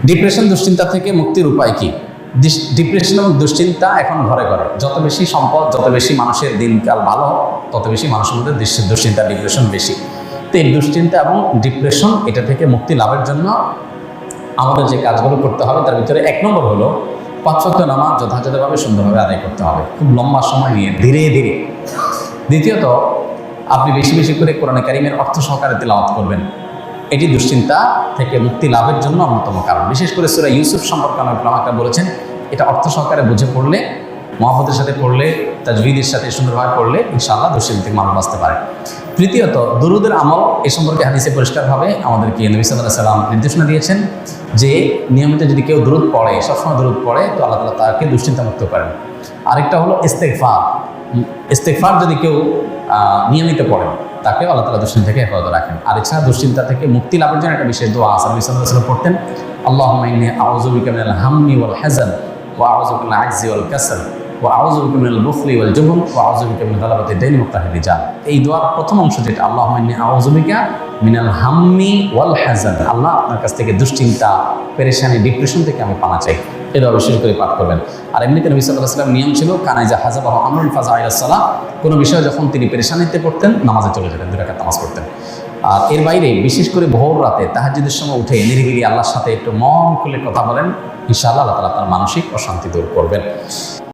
Depression দুশ্চিন্তা থেকে মুক্তির উপায় কি? ডিপ্রেশন এবং দুশ্চিন্তা এখন ঘরে ঘরে। যত বেশি সম্পদ, যত বেশি মানুষের দিনকাল ভালো, তত বেশি মানুষের মধ্যে দুশ্চিন্তা, ডিপ্রেশন বেশি। তো এই দুশ্চিন্তা এবং ডিপ্রেশন এটা থেকে মুক্তি লাভের জন্য আমাদের যে কাজগুলো করতে হবে তার ভিতরে 1 নম্বর হলো 5 ওয়াক্ত নামাজ যথাযথভাবে সুন্দরভাবে আদায় করতে হবে, খুব লম্বা সময় নিয়ে, ধীরে ধীরে। দ্বিতীয়ত, আপনি বেশি বেশি করে কোরআনে কারিমের অর্থ সহকারে তিলাওয়াত করবেন। এটি দুশ্চিন্তা থেকে মুক্তি লাভের জন্য অন্যতম কারণ। বিশেষ করে সূরা ইউসুফ সম্পর্কে আমাকে বলেছেন, এটা অর্থ সহকারে বুঝে পড়লে, মহব্বতের সাথে পড়লে, তাজবিদের সাথে সুন্দরভাবে পড়লে ইনশাআল্লাহ দুশ্চিন্তা থেকে মানুষ বাঁচতে পারে। তৃতীয়ত, দুরুদের আমল। এ সম্পর্কে হাদিসে পরিষ্কারভাবে আমাদেরকে নবী সাল্লাল্লাহু আলাইহি ওয়াসাল্লাম নির্দেশনা দিয়েছেন যে নিয়মিত যদি কেউ দুরুদ পড়ে, সবসময় দুরুদ পড়ে, তো আল্লাহ তাআলা তাকে দুশ্চিন্তা মুক্ত করেন। আরেকটা হলো ইস্তেগফার। ইস্তেগফার যদি কেউ নিয়মিত পড়েন, তাকে আল্লাহ তাআলা দুশ্চিন্তা থেকে হেফাজত রাখেন। আর এছাড়া দুশ্চিন্তা থেকে মুক্তি লাভের জন্য একটা বিশেষ দোয়া আছে, নবী সাল্লাল্লাহু আলাইহি ওয়াসাল্লাম পড়তেন, আল্লাহুম্মা ইন্নী আউযু বিকা মিনাল হাম্মি ওয়াল হাযান ওয়া আউযু বিকা মিনাল আজজি ওয়াল কাসাল ওয়া আউযু বিকা মিনাল বুখলি ওয়াল জুবন ওয়া আউযু বিকা মিন গালাবাতি দাইনি ওয়া কাহরি রিজাল। এই দোয়ার প্রথম অংশ যেটা, আল্লাহুম্মা ইন্নী আউযু বিকা মিনাল হাম্মি ওয়াল হাযান, আল্লাহ আপনার কাছ থেকে দুশ্চিন্তা, পেরেশানি, ডিপ্রেশন থেকে আমি পানা চাই। এটা বিশেষ করে পাঠ করবেন। আর এমনিতে নবী সাল্লাল্লাহু আলাইহি ওয়াসাল্লাম নিয়ম ছিল, কানাইজা হাযাবাহু আমরুন ফাযাআ ইলাস সালাহ, কোনো বিষয় যখন তিনি পেরেশানিতে পড়তেন, নামাজে চলে যেতেন, 2 রাকাত নামাজ পড়তেন। আর এর বাইরে বিশেষ করে ভোর রাতে তাহাজ্জুদের সময় উঠে নিরিবিলি আল্লাহর সাথে একটু মন খুলে কথা বলেন, ইনশাআল্লাহ আল্লাহ তাআলা আপনার মানসিক অশান্তি দূর করবেন।